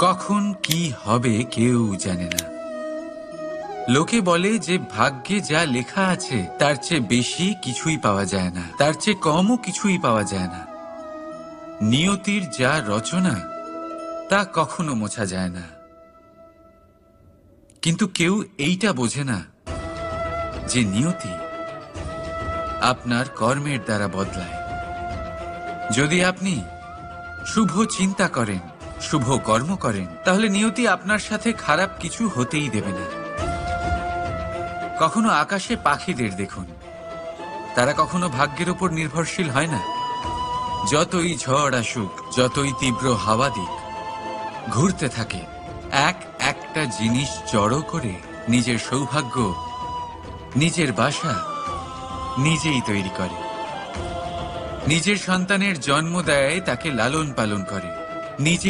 কখন কি হবে কেউ জানে না। লোকে বলে যে ভাগ্যে যা লেখা আছে তার চেয়ে বেশি কিছুই পাওয়া যায় না, তার চেয়ে কমও কিছুই পাওয়া যায় না। নিয়তির যা রচনা তা কখনো মোছা যায় না। কিন্তু কেউ এইটা বোঝে না যে নিয়তি আপনার কর্মের দ্বারা বদলায়। যদি আপনি শুভ চিন্তা করেন, শুভ কর্ম করেন, তাহলে নিয়তি আপনার সাথে খারাপ কিছু হতেই দেবে না। কখনো আকাশে পাখিদের দেখুন, তারা কখনো ভাগ্যের উপর নির্ভরশীল হয় না। যতই ঝড় আসুক, যতই তীব্র হাওয়া দিক, ঘুরতে থাকে, একটা জিনিস জড়ো করে নিজের সৌভাগ্য, নিজের বাসা নিজেই তৈরি করে। নিজের সন্তানের জন্ম দেয়, তাকে লালন পালন করে, নিজে